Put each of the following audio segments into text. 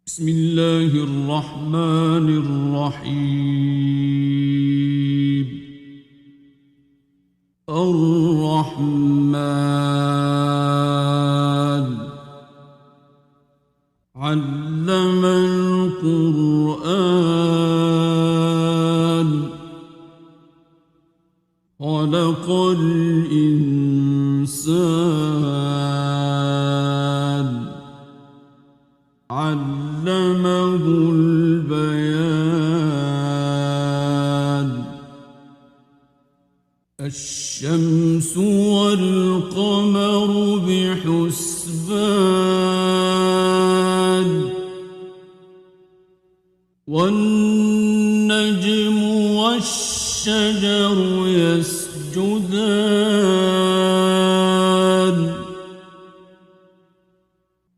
بسم الله الرحمن الرحيم. الرحمن علم القرآن خلق الإنسان علمه البيان. الشمس والقمر بحسبان والنجم والشجر يسجدان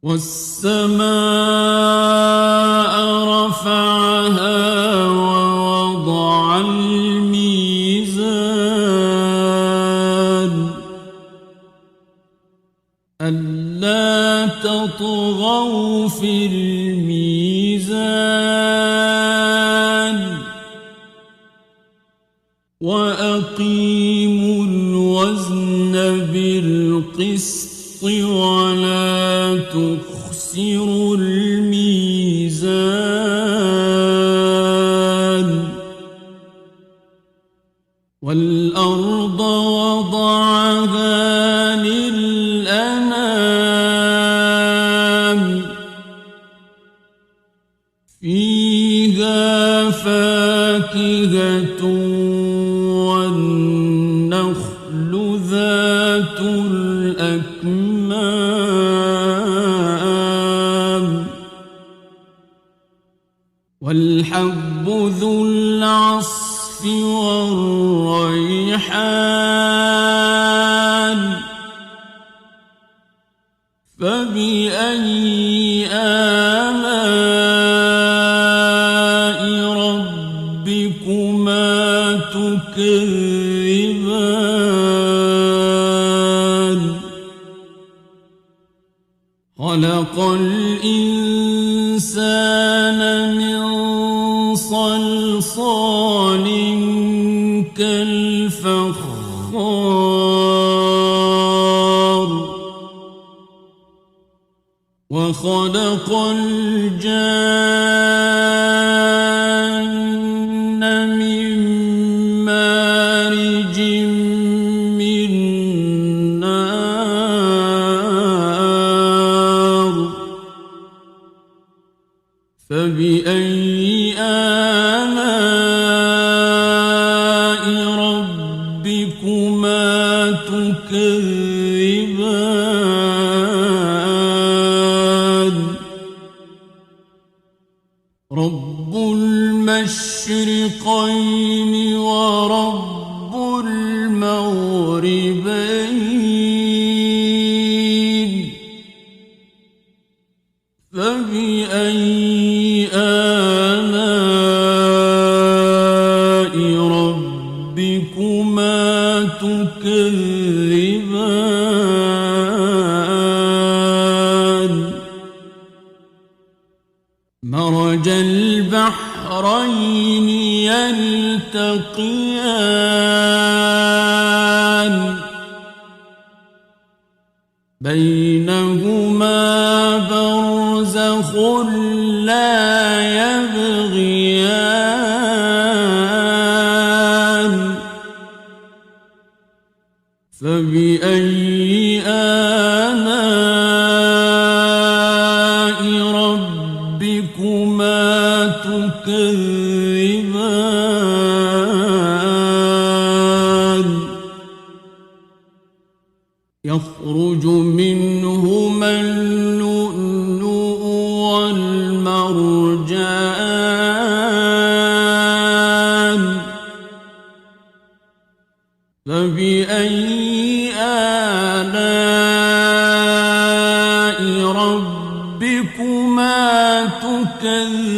والسماء رفعها ووضع الميزان ألا تطغوا في الميزان وأقيموا الوزن بالقسط ولا تخسروا الميزان. والأرض وضعها للأنام فيها فاكهة والنخل ذات الأكمام والحب ذو العصف والريحان فبأي آلاء ربكما تكذبان. خلق الإنسان من صلصال كالفخار وخلق الجان من مارج من نار فبأي آلاء ربكما تكذبان. رب المشرقين ورب المغربين فبأي آلاء ربكما تكذبان. مرج البحرين يلتقيان بينهما برزخ لا يبغيان فبأي آلاء ربكما تكذبان. يخرج منهما اللؤلؤ والمرجان فبأي آلاء ربكما تكذبان.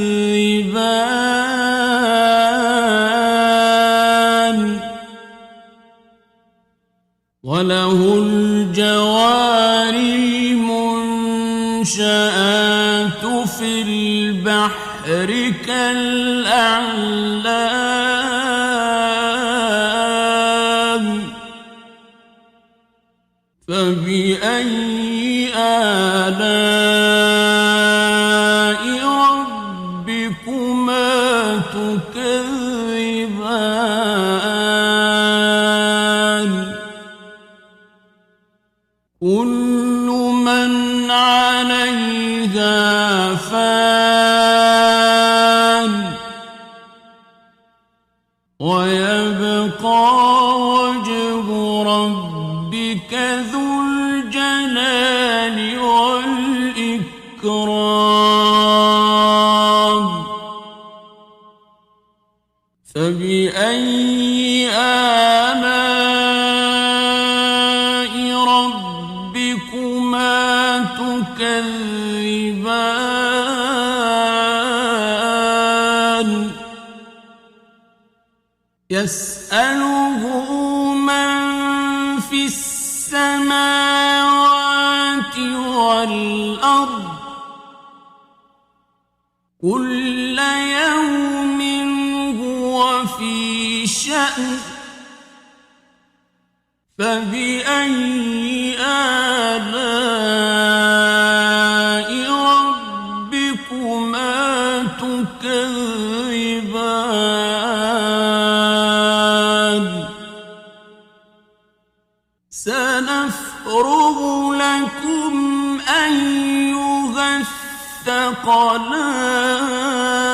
وله الجوار المنشآت في البحر كالأعلام فبأي آلاء ربكما تكذبان كل من عليها فان ويبقى وجه ربك ذو الجلال والإكرام فبأي آلاء ربكما تكذبان يسأله من في السماوات والأرض كل يوم هو في شأن فبأي آلاء ربكما تكذبان سنفرغ لكم أيها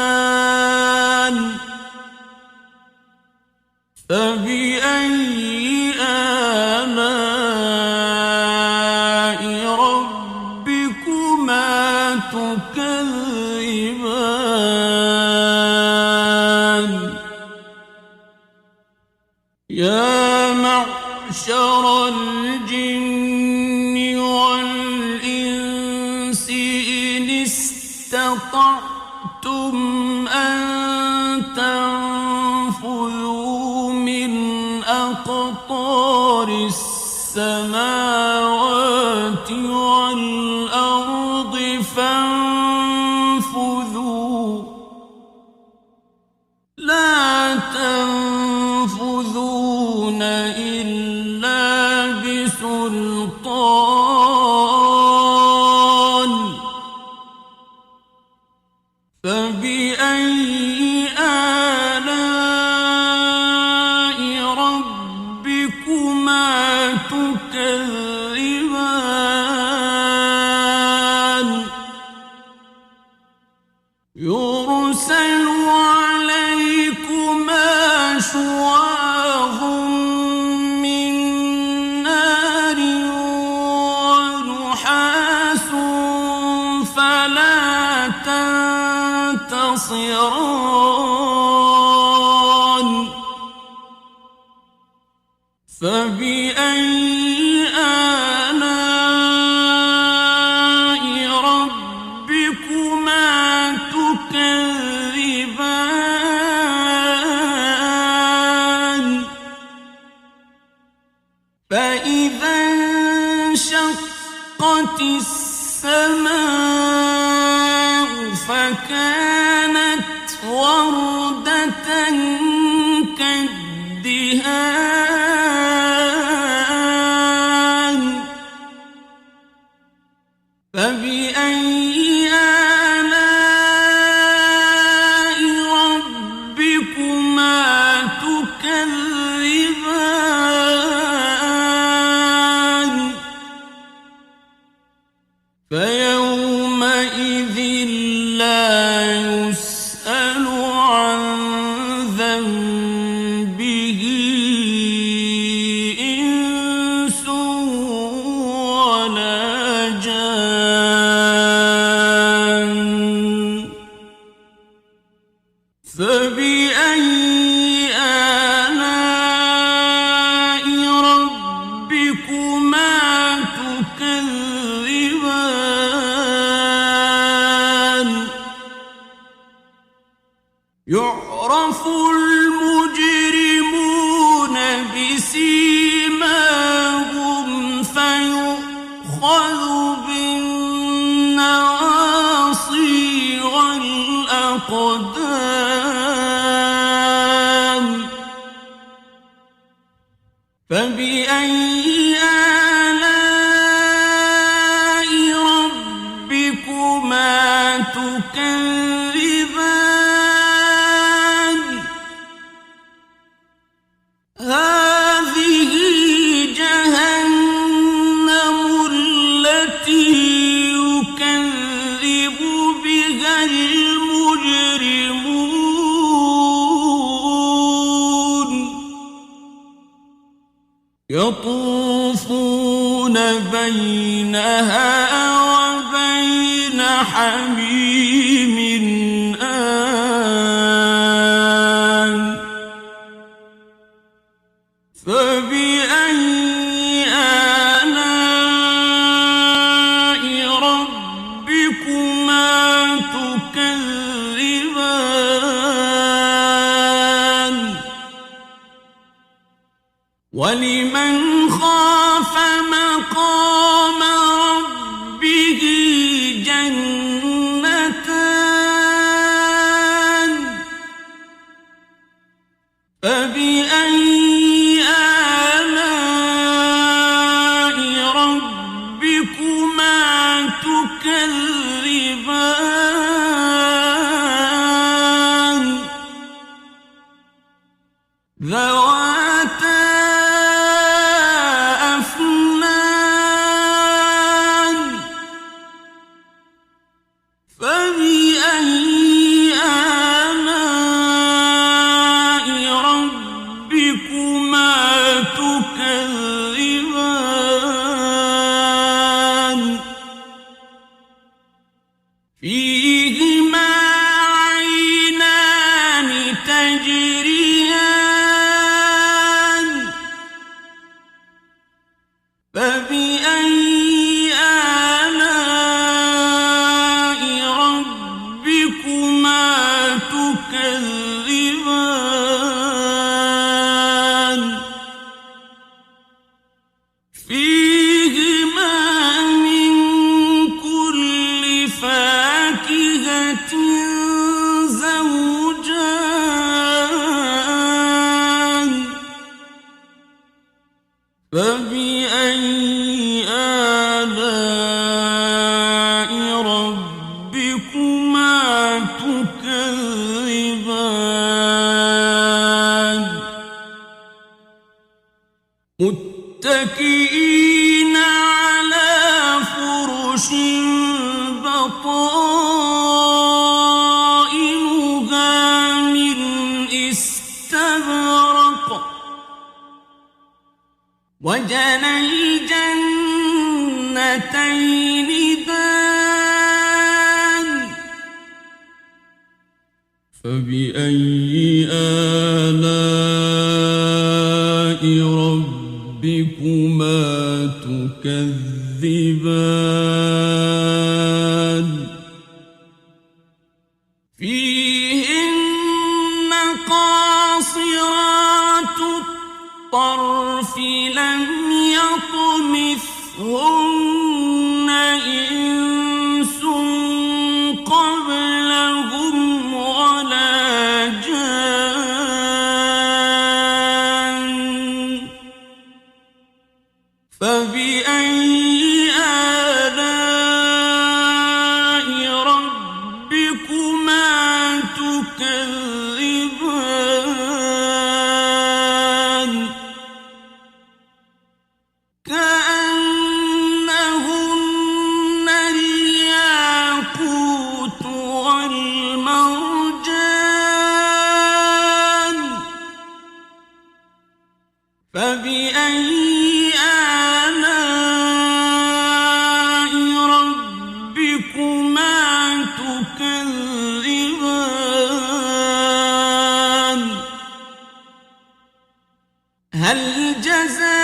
الثقلان فبأي آلاء ربكما تكذبان يا معشر الجن والإنس إن استطعتم أن تنفذوا من أقطار السماوات والأرض فانفذوا لا تنفذون إلا بسلطان فبأي آلاء ربكما تكذبان يرسل عليكما شواظ من نار ونحاس فلا تنتصران فبأي آلاء ربكما تكذبان فإذا انشقت السماء فكانت وردة كالدهان فبأي آلاء ربكما تكذبان فيومئذ لا يسأل عن ذنبه إنس ولا جان فبأي آلاء ربكما تكذبان يعرف المجرمون بسيماهم فيؤخذ بالنواصي الأقدام فبأي آلاء ربكما تكذبان هذه جهنم التي يكذب بها المجرمون يطوفون بينها وبين حميم آن فبأي آلاء ربكما تكذبان ولمن خاف مقام ربه جنتان فبأي آلاء ربكما تكذبان ذواتا أفنان فبأي آلاء ربكما تكذبان فيهما عينان تجريان فبأي آلاء ربكما تكذبان فيهما من كل فاكهة زوجان فبأي آلاء ربكما تكذبان متكئين على فرش بطائنها من استبرق وجنى الجنتين دان فبأي آلاء ربكما تكذبان فيهن قاصرات الطرف لم يطمثهن إنس قبلهم ولا جان فبأي آلاء ربكما تكذبان كأنهن الياقوت والمرجان فبأي آلاء ربكما تكذبان هل جزاء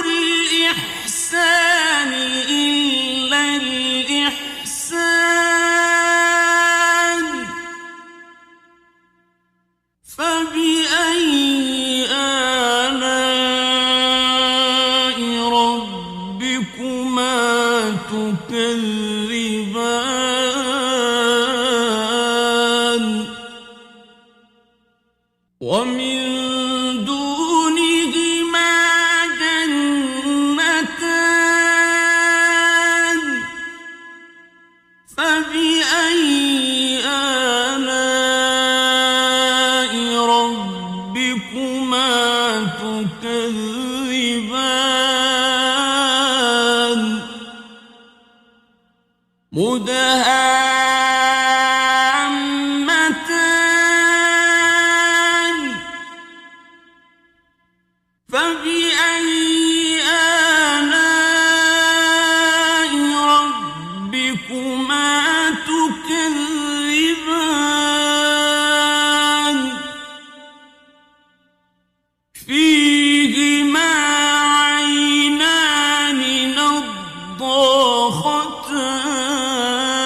الإحسان إلا الإحسان فبأي آلاء ومن دونهما جنتان فبأي آلاء ربكما تكذبان مدهامتان فبأي آلاء ربكما تكذبان فيهما عينان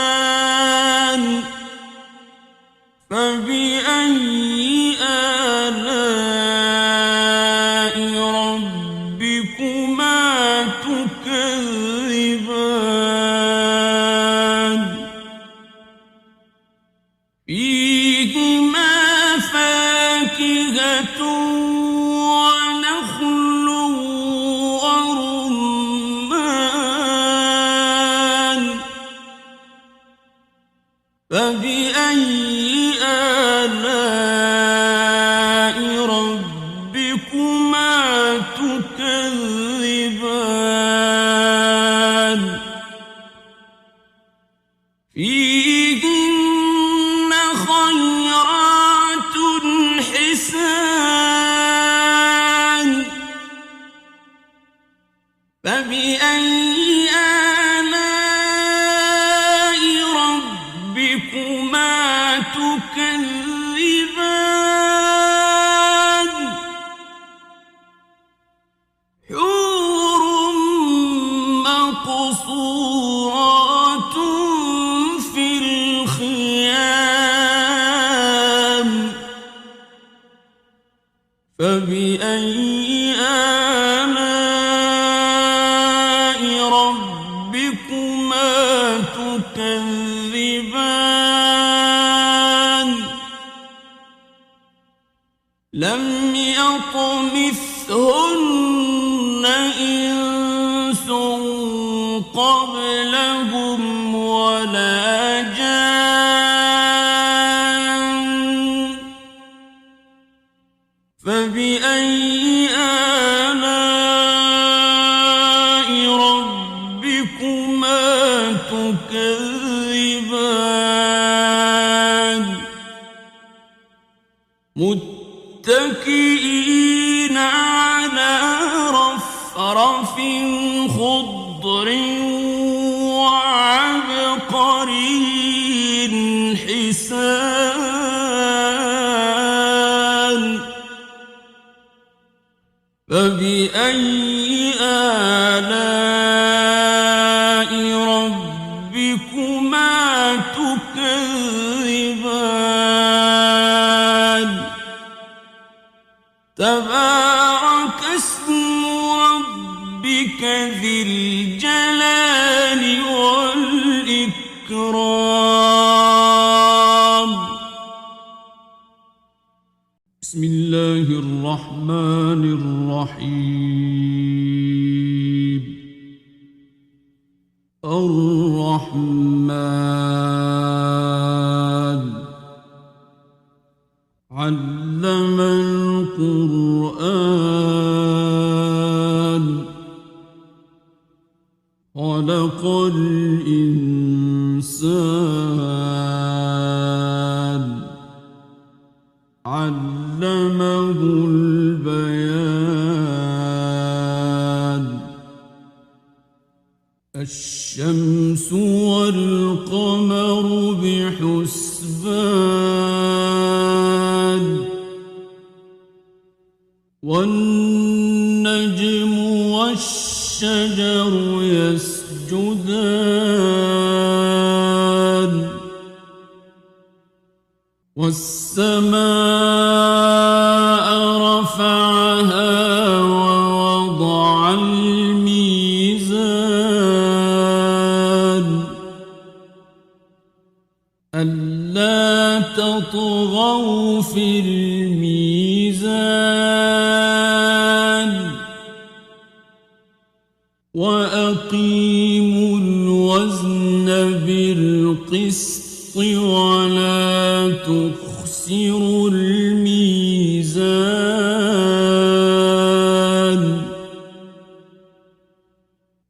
نضاختان فبأي آلاء ربكما تكذبان فيهما فاكهة ونخل ورمان فبأي آلاء ربكما تكذبان فيهن خيرات حسان فبأي آلاء ربكما تكذبان حور مقصورات في الخيام فبأي آلاء ربكما تكذبان لم يطمثهن إنس قبلهم ولا جان فبأي آلاء ربكما تكذبان متكئين على رفرف خضر وعبقري حسان فبأي آلاء ربكما تكذبان تبارك اسم ربك ذي الجلال والإكرام بسم الله الرحمن الرحيم الرحمن علم القرآن خلق الإنسان علمه البيان الشمس والقمر بحسبان والنجم والشجر يسجدان والسماء رفعها ووضع الميزان ألا تطغوا في الميزان وأقيموا الوزن بالقسط ولا تخسروا الميزان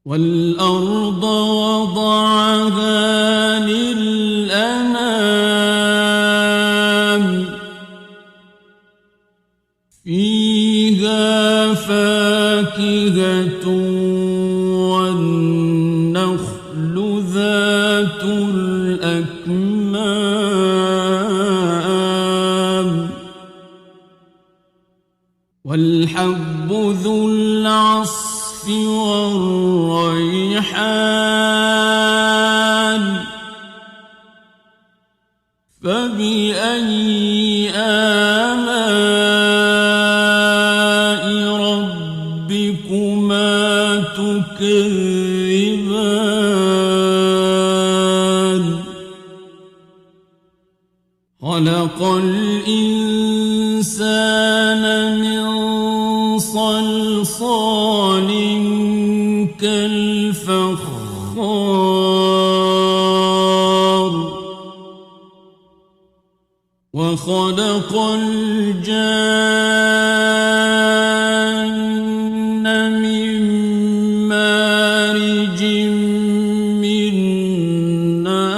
والأرض وضعها للأنام فيها فاكهة والنخل ذات الأكمام والحب ذو العصف والريحان فبأي آلاء ربكما تكذبان خلق الإنسان من صلصال كالفخار وخلق الجان من مارج من نار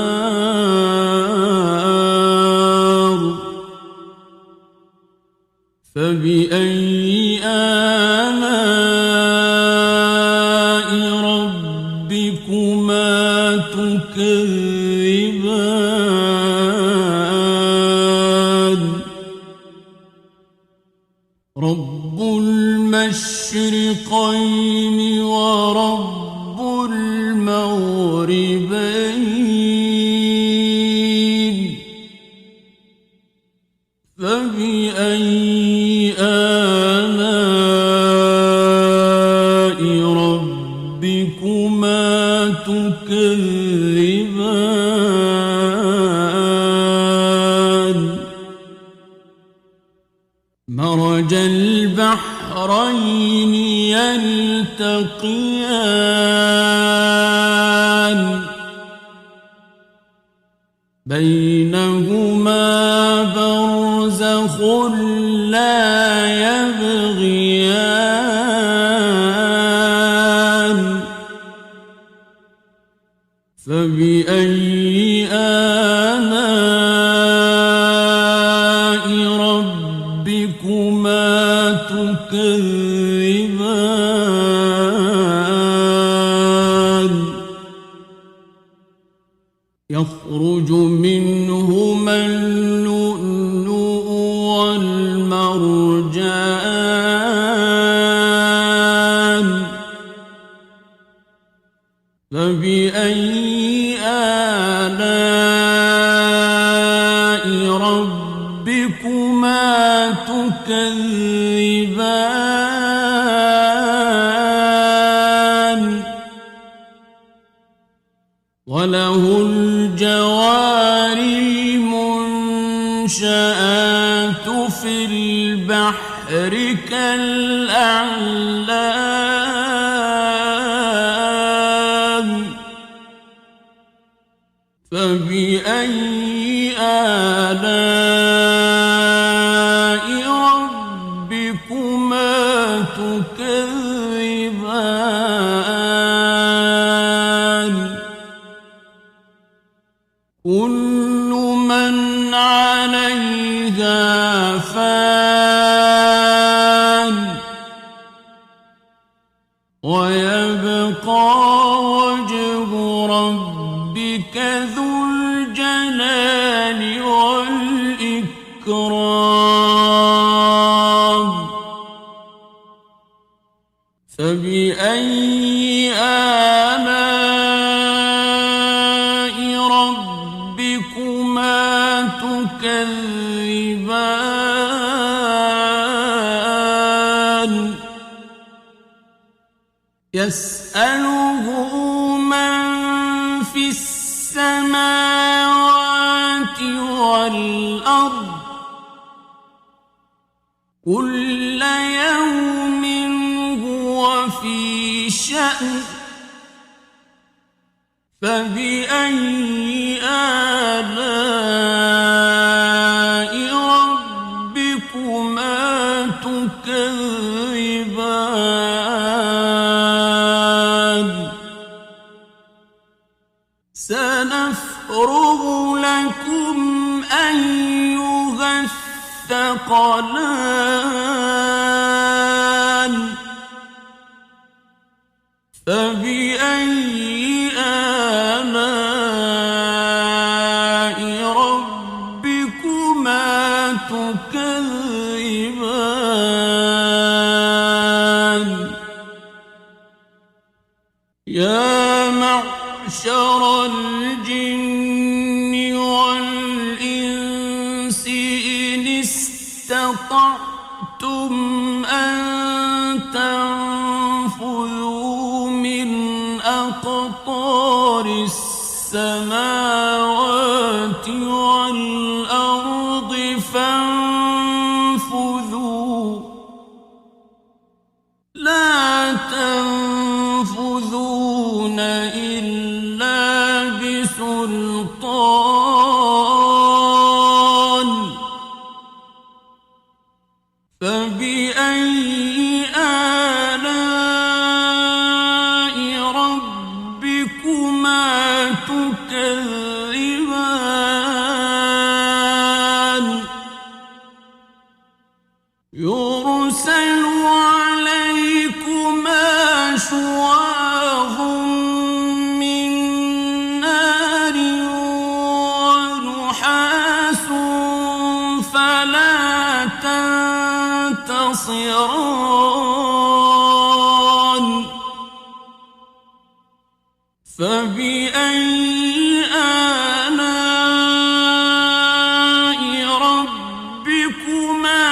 فبأي آلاء ربكما تكذبان رب المشرقين ورب المغربين فبأي آلاء ربكما تكذبان مرج البحرين يلتقيان بينهما برزخ لا يبغيان فبأي آلاء ربكما تكذبان يخرج منهما اللؤلؤ والمرجان فبأي آلاء ربكما تكذبان وله الجوار المنشآت في البحر كالأعلام فبأي آلاء ربكما تكذبان كل من عليها فان ويبقى وجه ربك ذو الجلال والإكرام فبأي آلاء ربكما تكذبان يسأله من في السماوات والأرض كل يوم هو في شأن فبأي آلاء ربكما تكذبان سنفرغ لكم أيها الثقلان فبأي آلاء ربكما تكذبان يا معشر الجن والإنس إن استطعتم أن تنفذوا من أقطار السماوات والأرض فانفذوا لا تنفذون إلا بسلطان فبأي آلاء ربكما تكذبان يرسل عليكما شواظ من نار ونحاس فلا تنتصران فبأي آلاء ربكما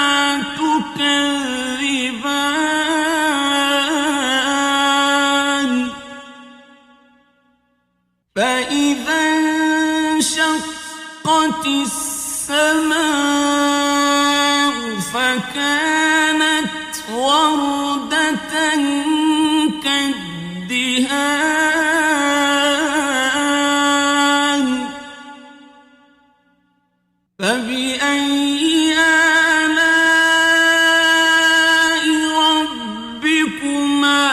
تكذبان فإذا انشقت السماء فكانت وردة كالدهان فبأي آلاء ربكما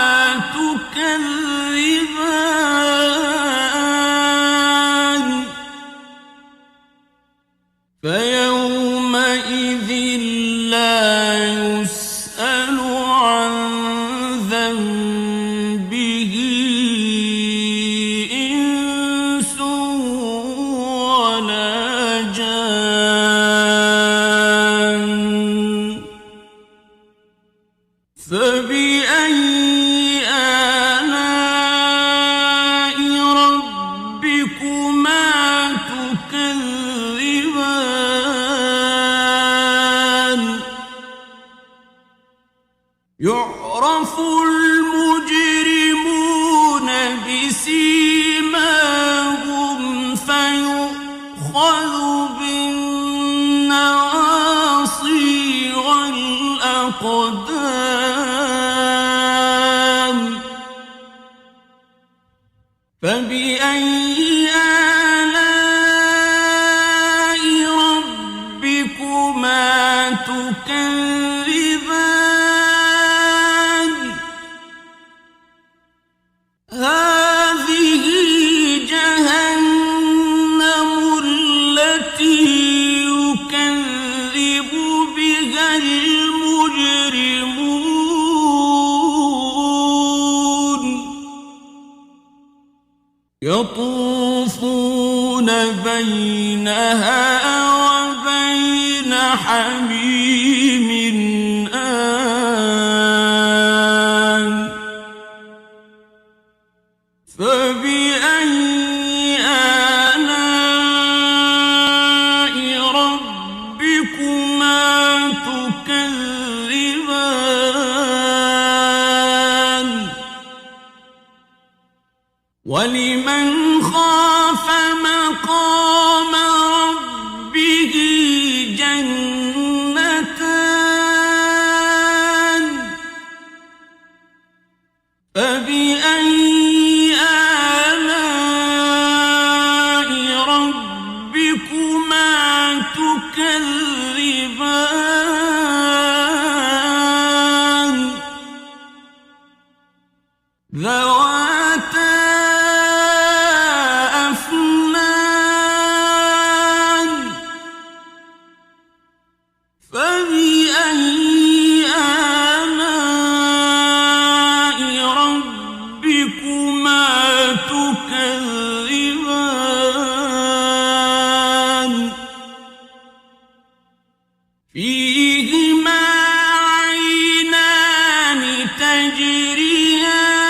تكذبان فيومئذ لا يسأل عن ذنبه إنس ولا جان فبأي آلاء ربكما تكذبان يعرف المجرمون بسيماهم فيؤخذ بالنواصي والأقدام فبأي آلاء ربكما تكذبان هذه جهنم التي يكذب بها المجرمون يطوفون بينها وبين حميم آن فبأي آلاء ربكما تكذبان ولمن خاف مقام ربه ربكما تكذبان ذواتا أفنان فبأي آلاء ربكما تكذبان فيهما عينان تجريان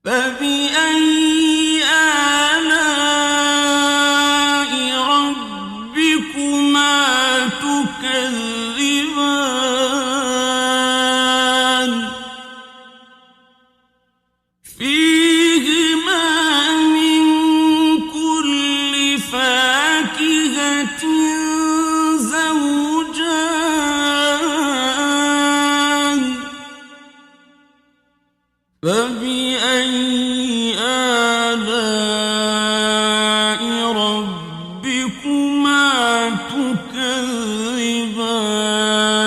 فبأي آلاء ربكما تكذبان فيهما من كل فاكهة زوجان فبأي آلاء ربكما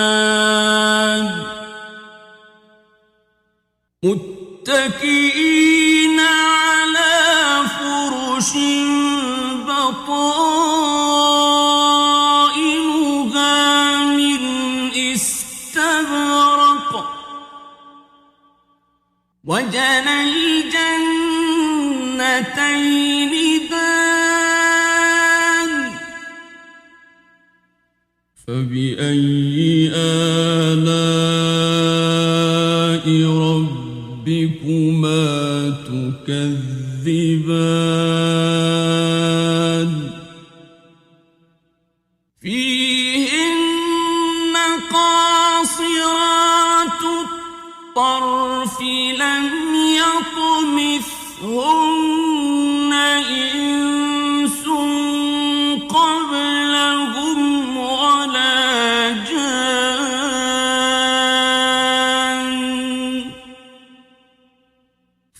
تكذبان متكئين على فرش بطائنها من استبرق وجنى الجنتين دان فبأي آلاء ربكما تكذبان فيهن قاصرات الطرف لم يطمثهن إنس قبلهم ولا جان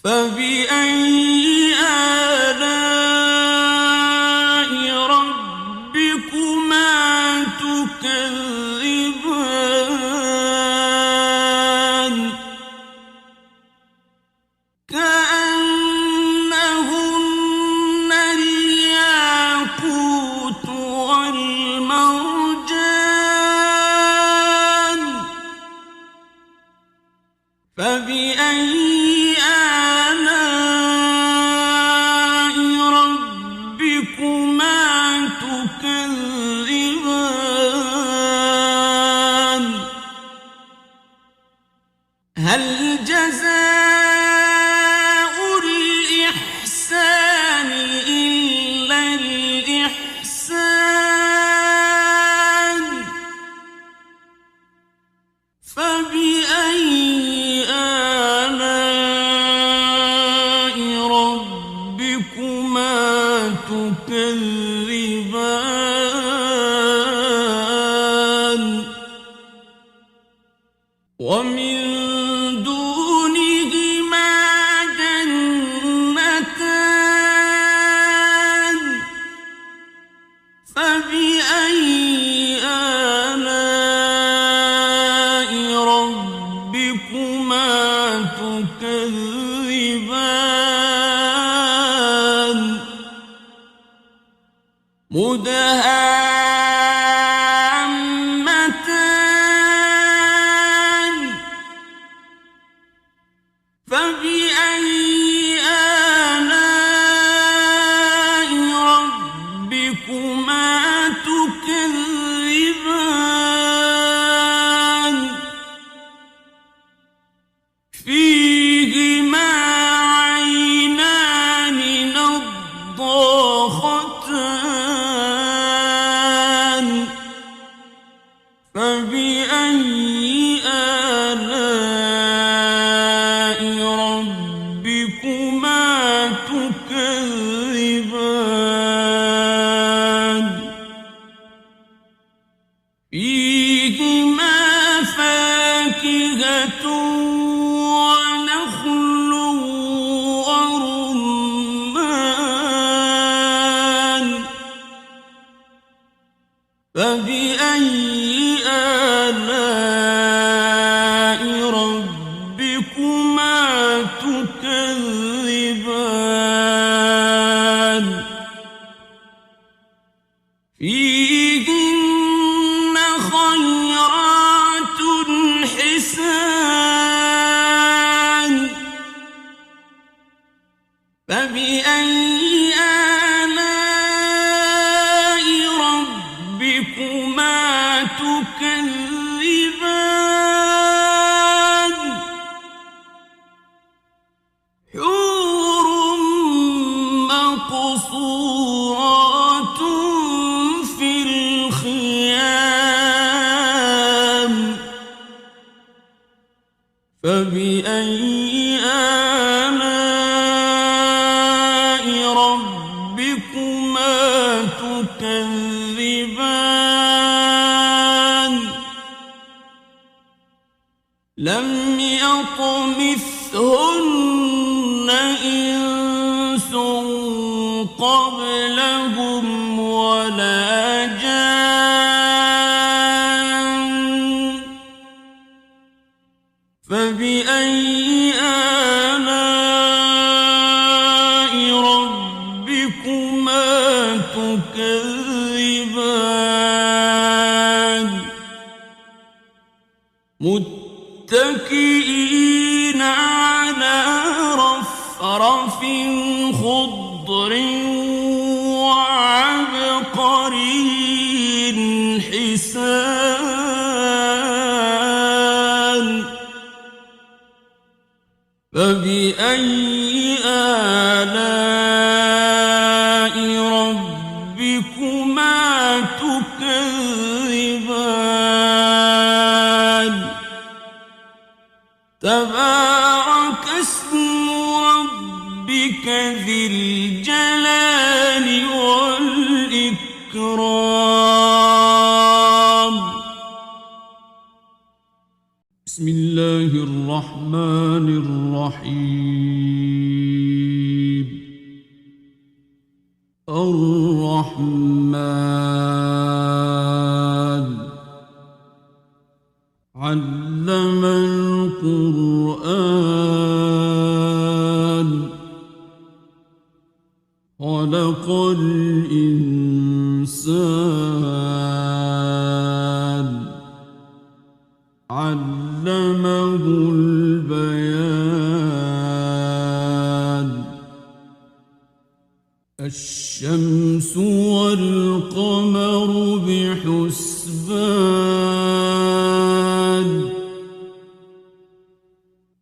فبأي آلاء ربكما تكذبان كأنهن الياقوت والمرجان فبأي آلاء ربكما تكذبان هل جزاء الإحسان إلا الإحسان فبأي آلاء ربكما تكذبان ومن دونهما جنتان فبأي آلاء ربكما تكذبان مدهامتان فبأي آلاء ربكما تكذبان فيهما عينان نضاختان فبأي آلاء ربكما تكذبان فيهن خيرات حسان فبأي آلاء ربكما تكذبان حور مقصورات في الخيام فبأي آلاء ربكما تكذبان لم يطمثهن إنس قبلهم ولا جان فبأي آلاء ربكما تكذبان متكئين على رفرف خضر وعبقري حسان فبأي آلاء ربكما تكذبان تبارك اسم ربك ذي الجلال والإكرام بسم الله الرحمن الرحيم الرحمن علم القرآن خلق الإنسان علمه البيان الشمس والقمر بحسبان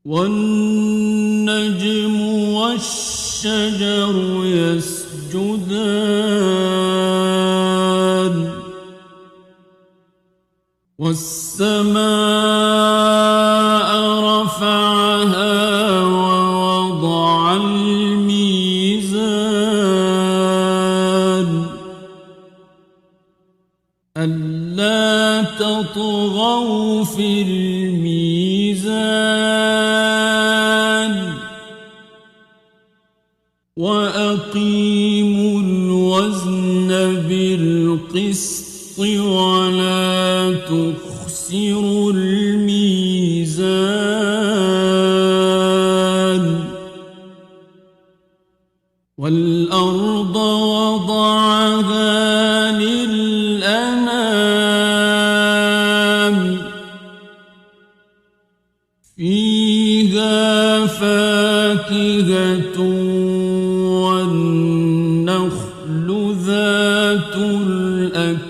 والنجم والشجر يسجدان والسماء رفعها ووضع الميزان ألا تطغوا في الميزان وأقيموا الوزن بالقسط ولا تخسروا الميزان والأرض وضعها للأنام فيها فاكهة والنخل ذات الأكمام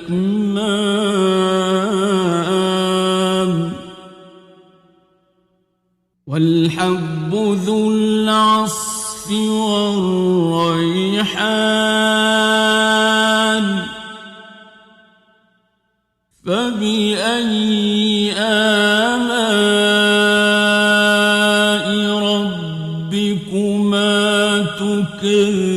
والحب ذو العصف والريحان فبأي آلاء ربكما تكذبان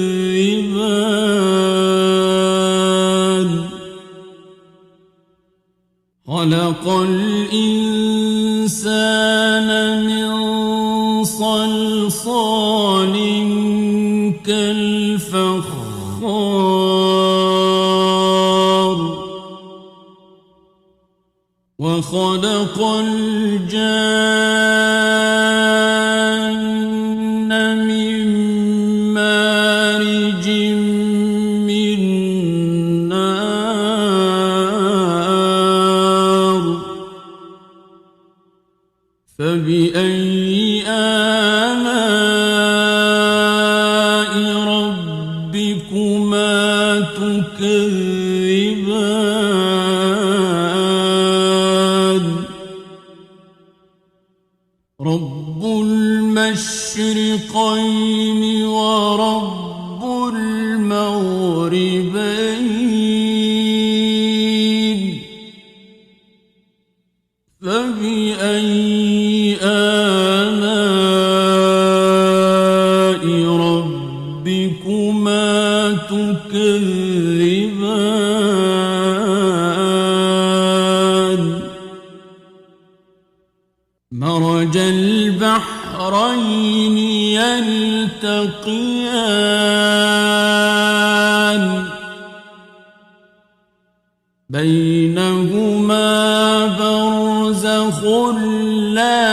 خلق الإنسان من صلصال كالفخار وخلق الجن من مارج من نار فبأي آلاء ربكما تكذبان رب المشرقين ورب المغربين فبأي آلاء ربكما تكذبان مرج البحرين يلتقيان بينهما برزخ لا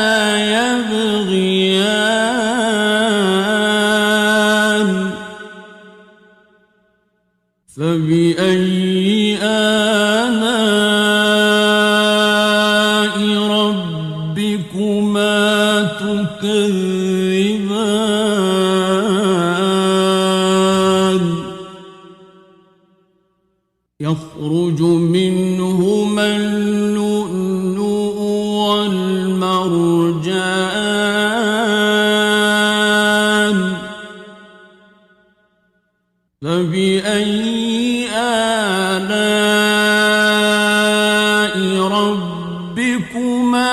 يبغيان فبأي آلاء ربكما تكذبان يخرج منهما اللؤلؤ والمرجان فبأي آلاء ربكما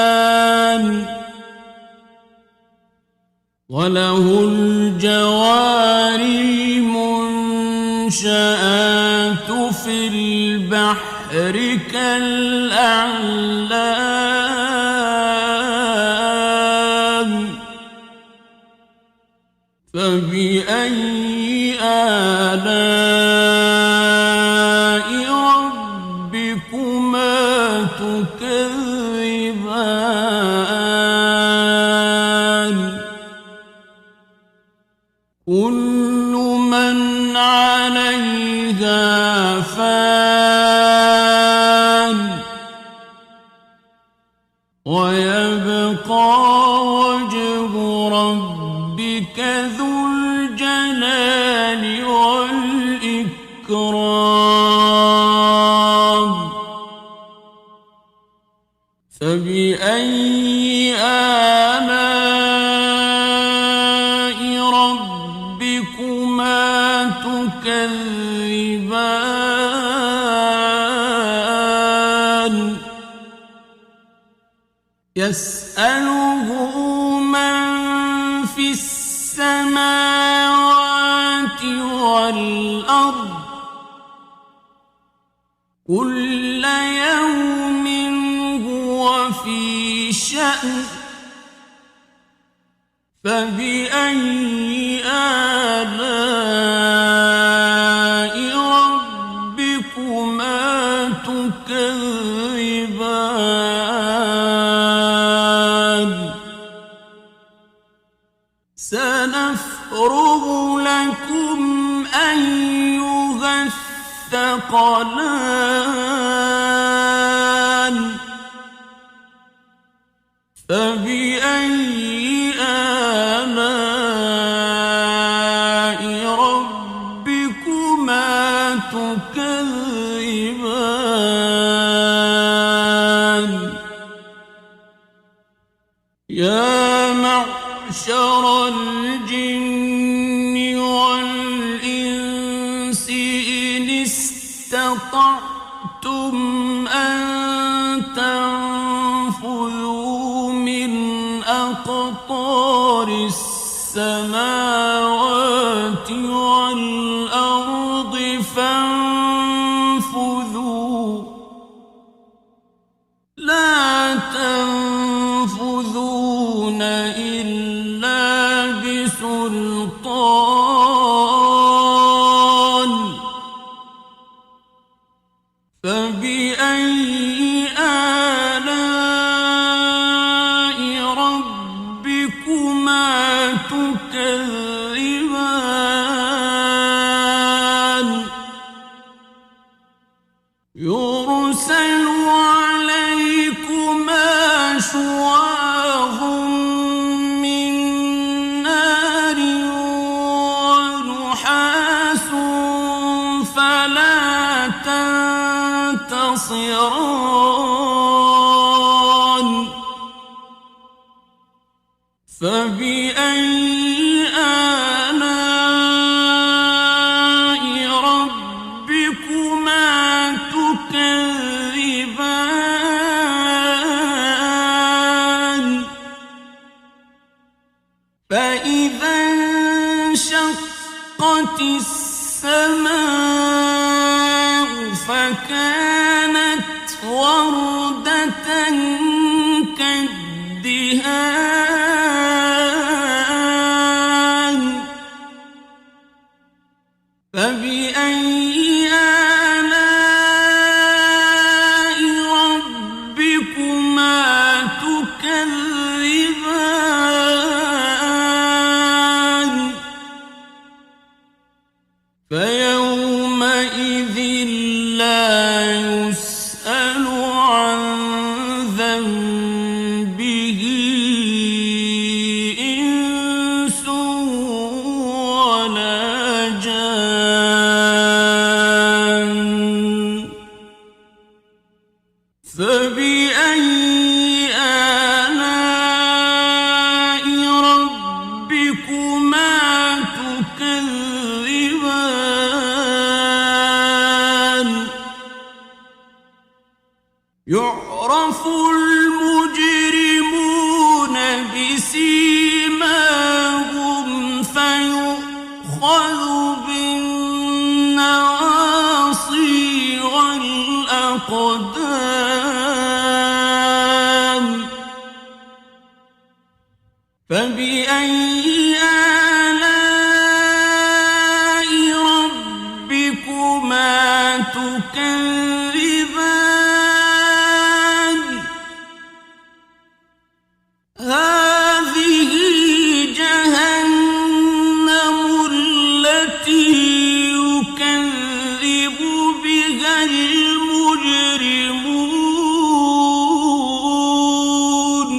تكذبان وله الجوار المنشآت في البحر كالأعلام فبأي آلاء ربكما تكذبان كل من عليها فان ويبقى وجه ربك ذو الجلال والإكرام فبأي آلاء ربكما تكذبان يسأله من في السماوات والأرض كل يوم هو في شأن فبأي آلاء ربكما تكذبان سنفرغ لكم أيها الثقلان فبأي آلاء ربكما تكذبان يا معشر الجن والإنس إن استطعتم أن تنفذوا من أقطار السماوات والأرض فانفذوا لا تنفذون إلا بسلطان ربكما تكذبان يرسل عليكما شواظ من نار ونحاس فلا تنتصران فبأي آلاء ربكما تكذبان فإذا انشقت السماء فكانت وردة كالدهان فبأي آلاء ربكما تكذبان فيومئذ لا يسأل عن ذنبه إنس ولا جان فبأي آلاء ربكما تكذبان يعرف المجرمون بسيماهم فيؤخذ بالنواصي والأقدام فبأي آلاء ربكما تكذبان هذه جهنم التي يكذب بها المجرمون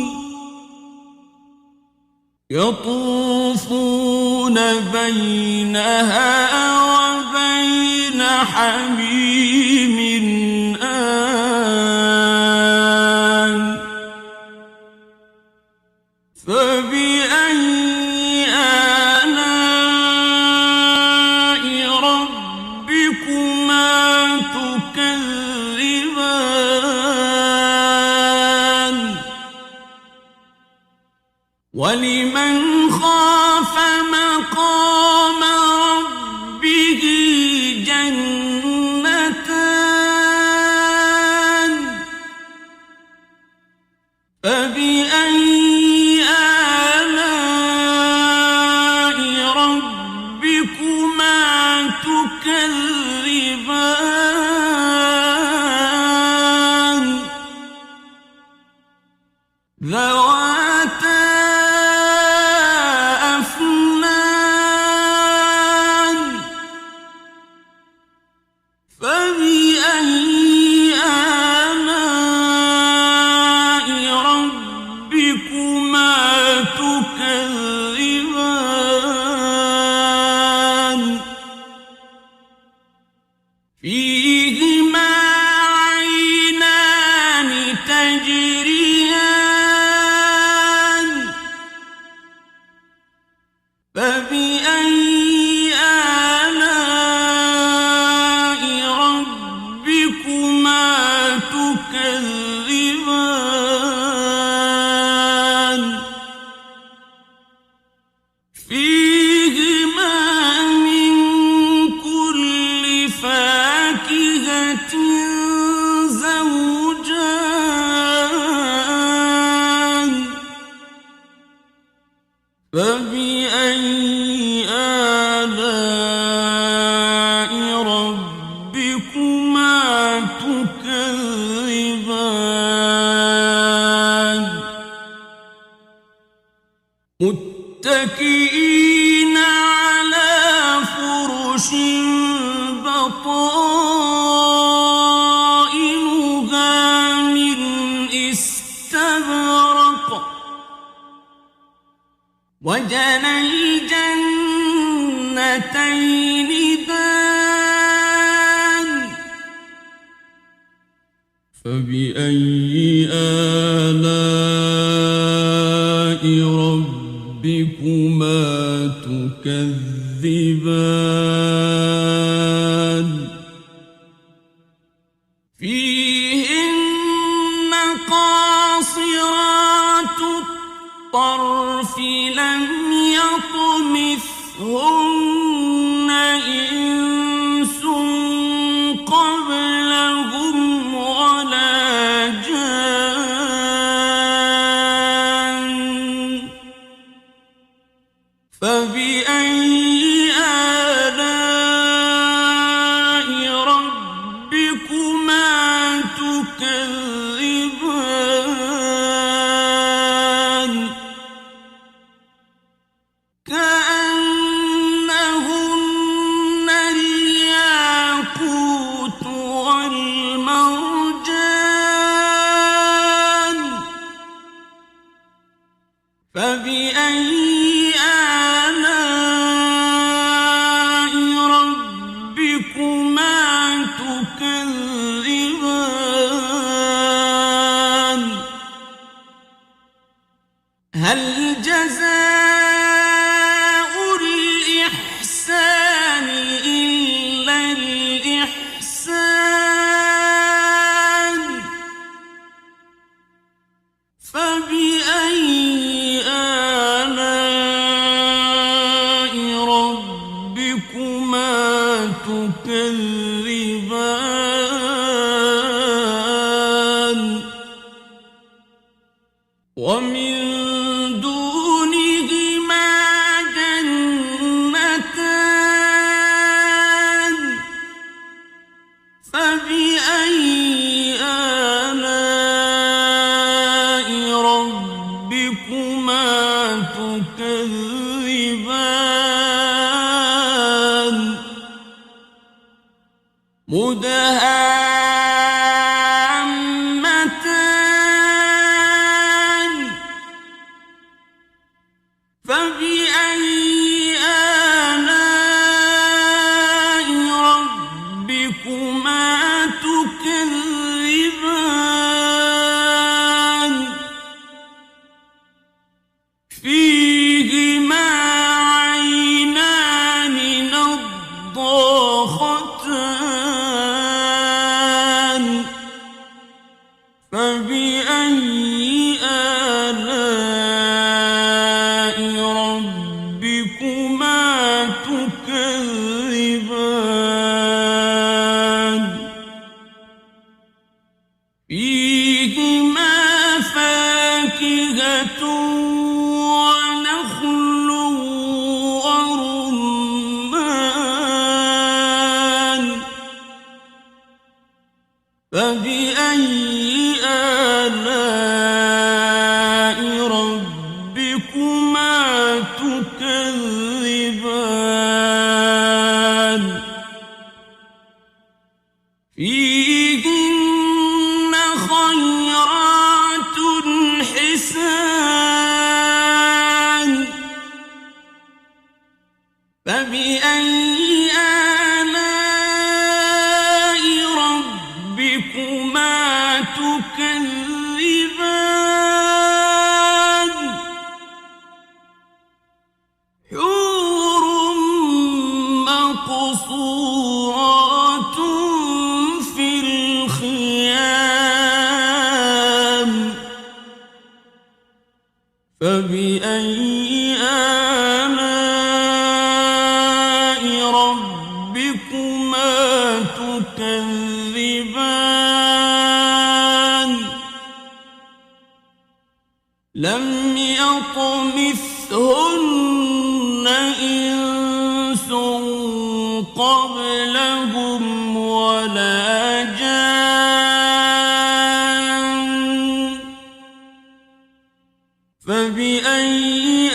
يطوفون بينها وبين حميم آن فبأي آلاء ربكما تكذبان ولمن خاف مقام ربه جنتان فبأي آلاء ربكما تكذبان ذواتا أفنان فبأي آلاء ربكما تكذبان فيهما عينان تجريان فبأي آلاء ربكما تكذبان فيهما من كل فاكهة زوجان فبأي آلاء ربكما تكذبان متكئين على فرش بطائنها من استبرق وجنى الجنتين دان فبأي آلاء ربكما تكذبان فيهن قاصرات الطرف لم يطمثهن إنس قبلهم ولا جان فبأي آلاء ربكما تكذبان كأنهن الياقوت والمرجان فبأي آلاء ربكما تكذبان هل جزاء الإحسان إلا الإحسان فبأي آلاء ربكما تكذبان ومن دونهما جنتان فبأي آلاء ربكما تكذبان مدهامتان فبأي آلاء ربكما تكذبان فيهما عينان نضاختان فبأي آلاء ربكما تكذبان فيهما فاكهة ونخل ورمان فبأي آلاء ربكما تكذبان فيهن خيرات حسان فبأي آلاء ربكما تكذبان حور مقصورات في الخيام فبأي آلاء ربكما تكذبان لم يطمثهن إنس قبلهم ولا جان فبأي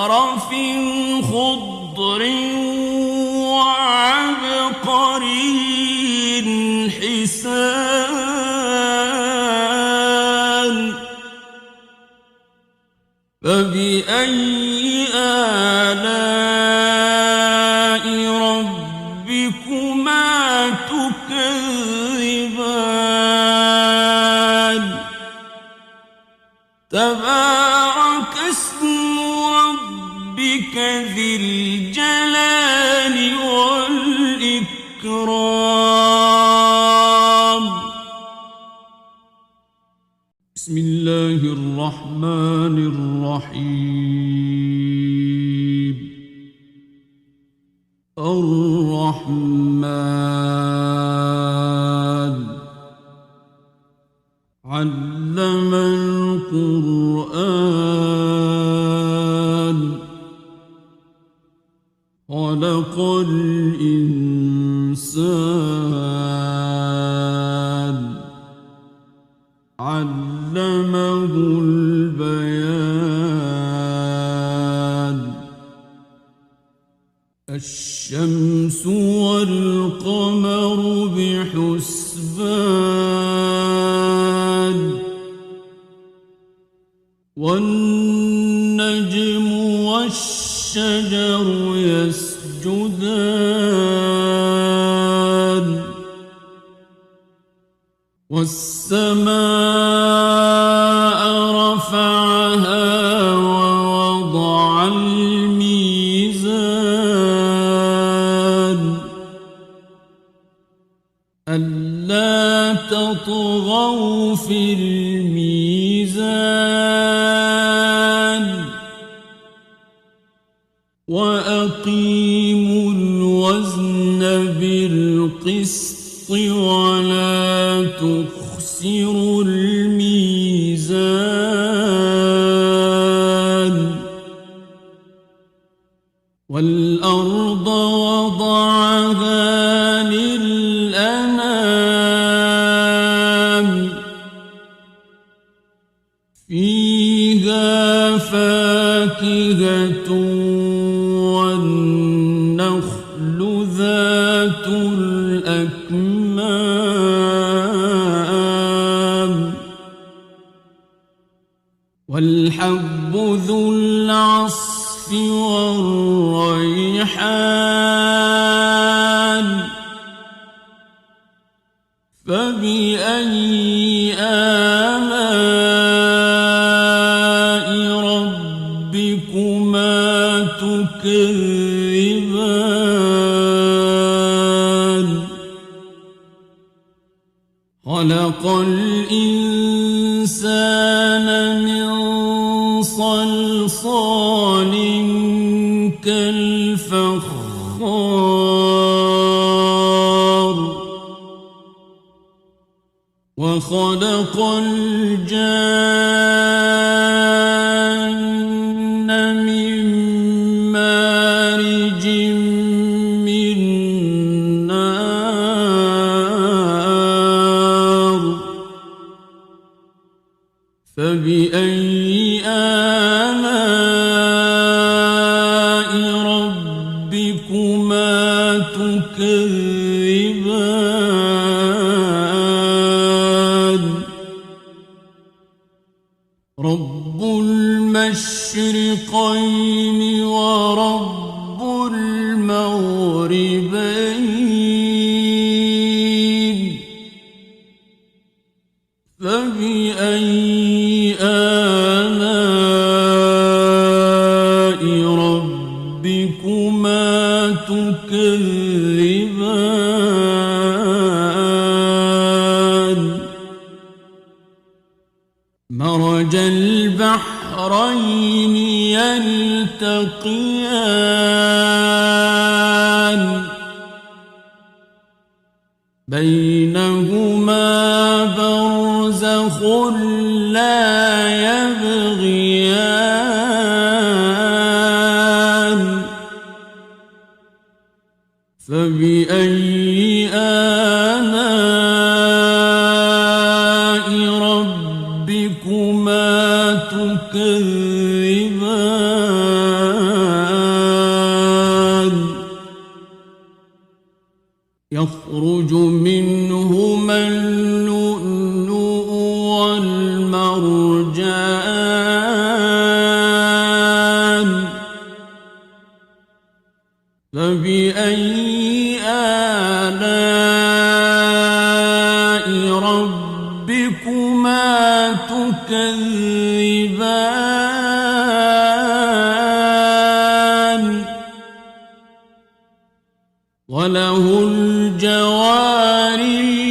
وفرث خضر وعبقري حسان فبأي آلاء ربكما تكذبان تبارك اسم ربك ذي الجلال والإكرام بسم الله الرحمن الرحيم الرحمن علم القرآن خلق الإنسان علمه البيان الشمس والقمر بحسبان والنجم والشجر يسجدان والسماء رفعها ووضع الميزان ألا تطغوا في الميزان وأقيموا الوزن بالقسط ولا تخسروا الميزان والأرض وضعها للأنام فيها فاكهة والنخل ذات الأكمام والحب ذو العصف والريحان فبأي آلاء ربكما تكذبان خلق الإنسان من صلصال كالفخار وخلق الجان من مارج من نار فبأي آلاء ربكما تكذبان رب المشرقين ورب المغربين فبأي آلاء ربكما تكذبان مرج البحرين يلتقيان بينهما برزخ لا يبغيان فبأي آلاء ربكما تكذبان تكذبان يخرج منهما اللؤلؤ والمرجان فبأي آلاء ربكما تكذبان وله الجوار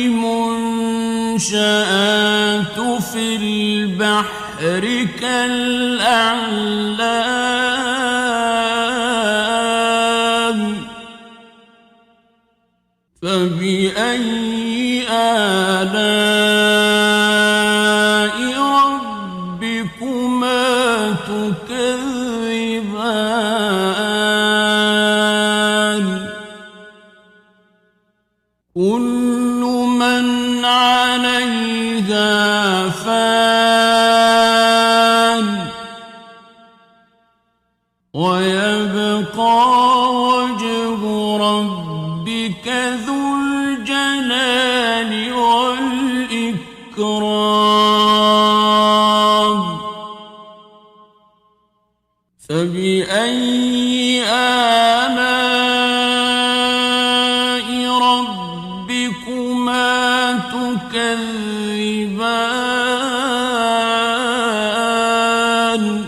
المنشآت في البحر كالأعلام فبأي آلاء ربكما تكذبان كل من عليها فان ويبقى وجه ربك ذو الجلال والإكرام فبأي آلاء ربكما تكذبان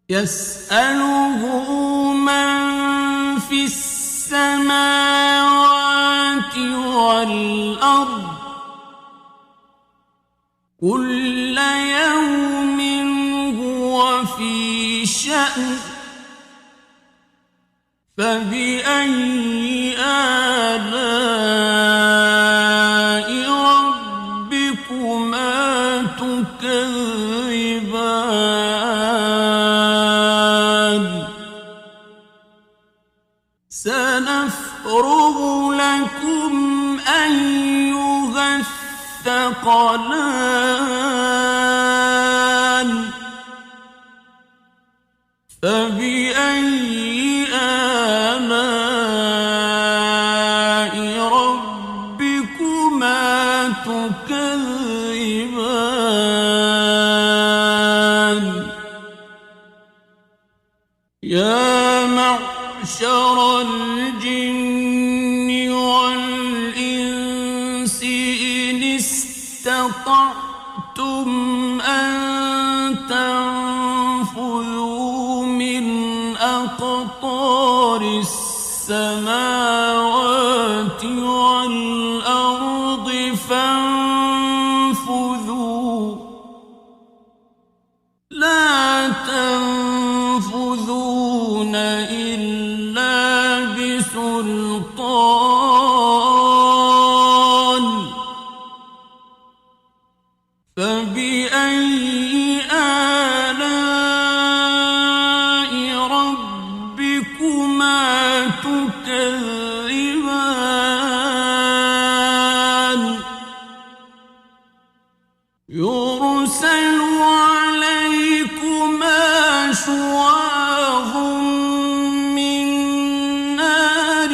يسأله من في السماوات والأرض كل يوم هو في شأن فبأي آلاء ربكما تكذبان سنفرغ لكم أيها الثقلان فبأي آلاء ربكما تكذبان يا معشر الجن والإنس إن استطعتم أن تنفذوا من أقطار السماوات والأرض فانفذوا لا تنفذون إلا بسلطان فبأي آلاء ربكما تكذبان يرسل عليكما شواظ من نار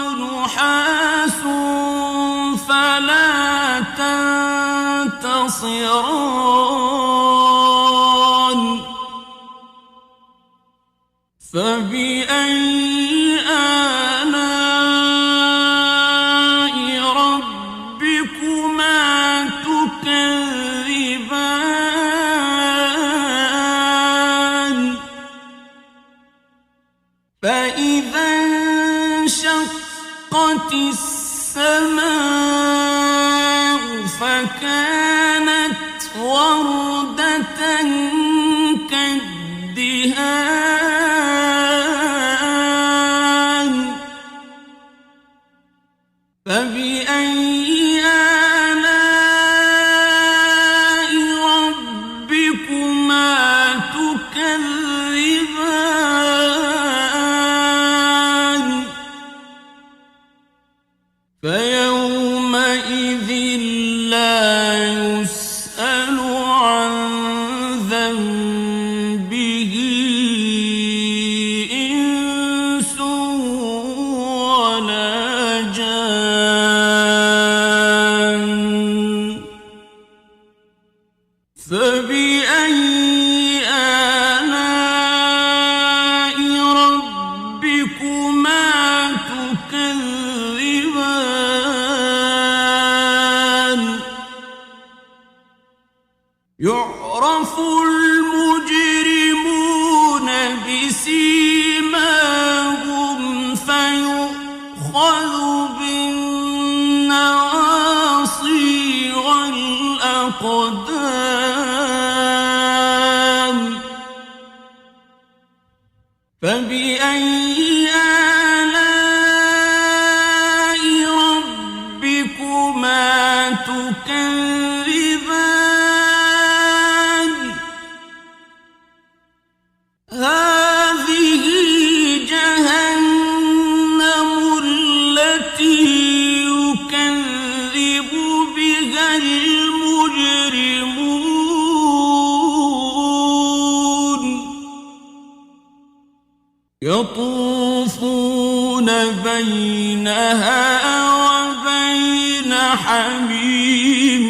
ونحاس فلا تنتصران فبأي آلاء ربكما تكذبان فإذا انشقت السماء فكانت وردة كالدهان فبأي آلاء ربكما تكذبان فيومئذ لا يسأل عن فبأي آلاء ربكما تكذبان يعرف المجرمون بسيماهم فيؤخذ بالنواصي والأقدام فبأي آلاء ربكما تكذبان هذه جهنم التي يكذب بها المجرمون يطوفون بينها وبين حميم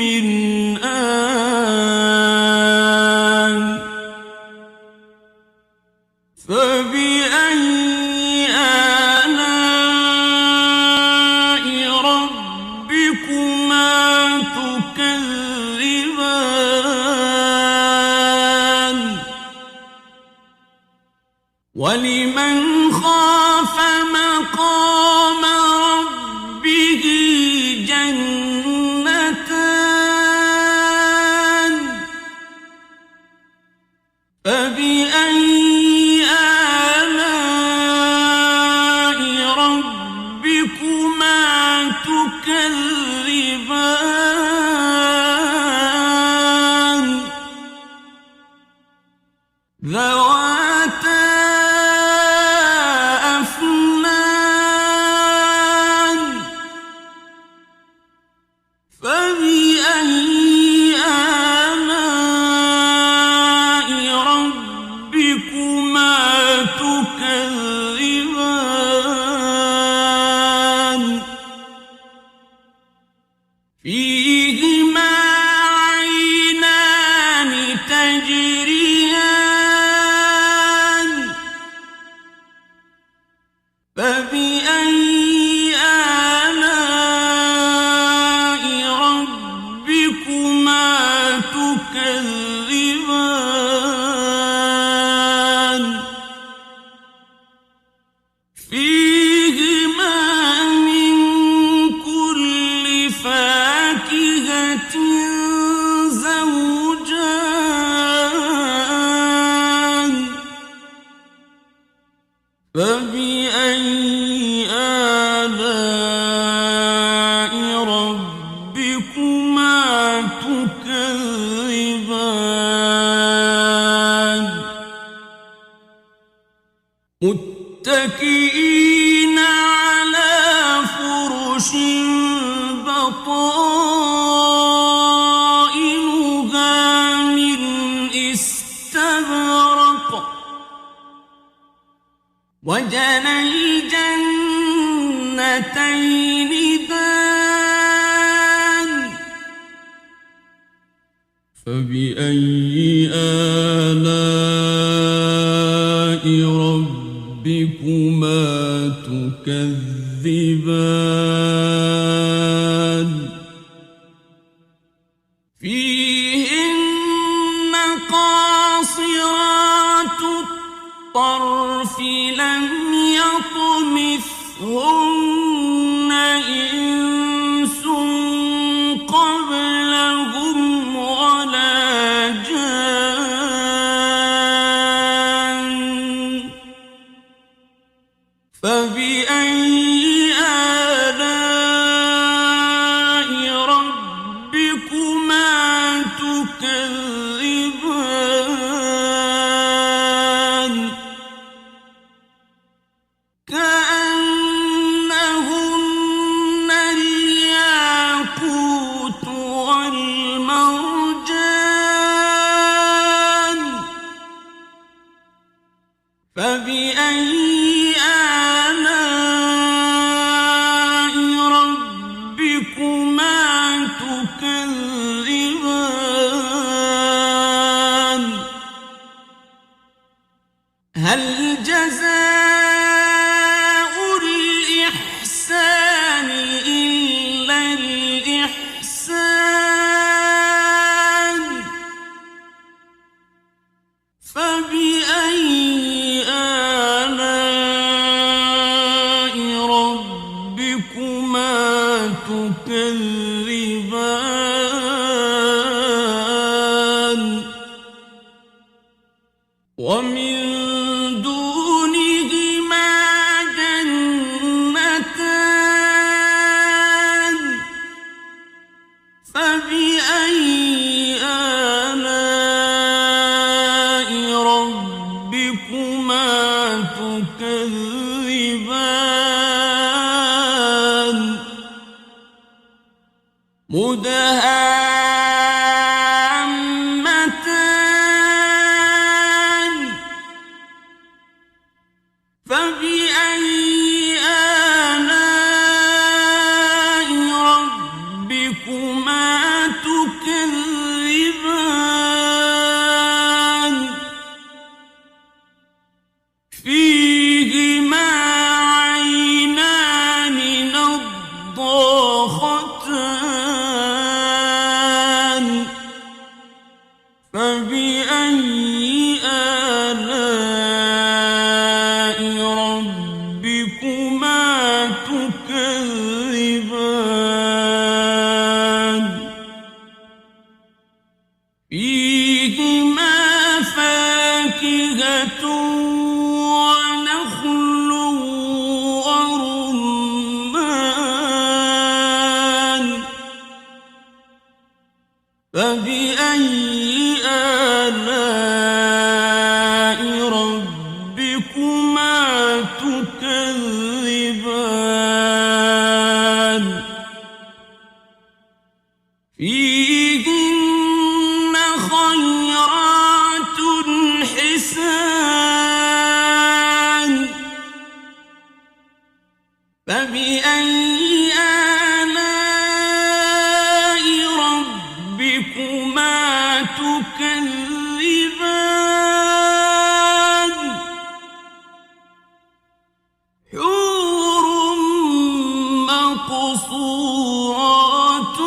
آن فبأي آلاء ربكما تكذبان ولمن خاف مقام ربه جنتان فبأي آلاء ربكما تكذبان ذواتا أفنان فبأي آلاء ربكما تكذبان فيهما عينان تجريان فبأي آلاء ربكما تكذبان فيهما من كل فاكهة زوجان فبأي آلاء ربكما تكذبان متكئين على فرش بطائنها من استبرق وجنى الجنتين دان فبأي آلاء ربكما تكذبان فيهن قاصرات الطرف لم يطمثهن إنس قبلهم ولا جان فبأي آلاء ربكما تكذبان كأنهن الياقوت والمرجان فبأي آلاء ربكما تكذبان هل جزاء الإحسان إلا الإحسان فبأي آلاء ربكما تكذبان ومن دونهما جنتان فبأي آلاء ربكما تكذبان مدهامتان فبأي آلاء ربكما تكذبان فيهما عينان نضاختان فبأي آلاء ربكما تكذبان فيهما فاكهة ونخل ورمان فبأي آلاء ربكما تكذبان فيهن خيرات حسان فبأي آلاء ربكما تكذبان حور مقصورات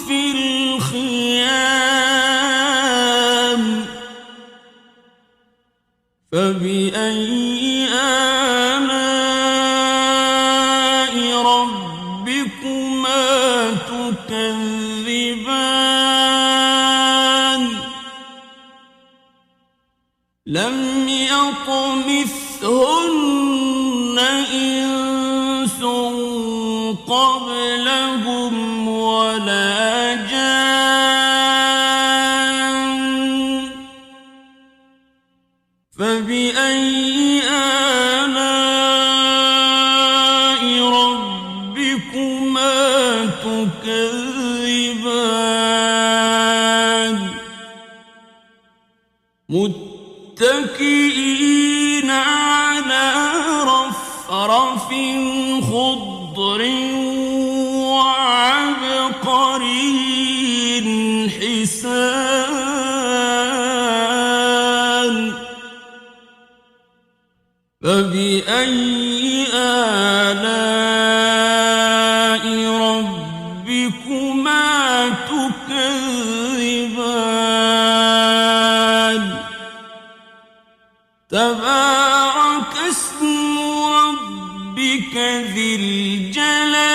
في الخيام فبأي آلاء ربكما تكذبان لم يطمثهن إنس قبلهم ولا جان فبأي آلاء ربكما تكذبان متكئين على رفرف خضر وعبقري حسان فبأي آلاء ربكما تكذبان تبارك اسم ربك ذي الجلال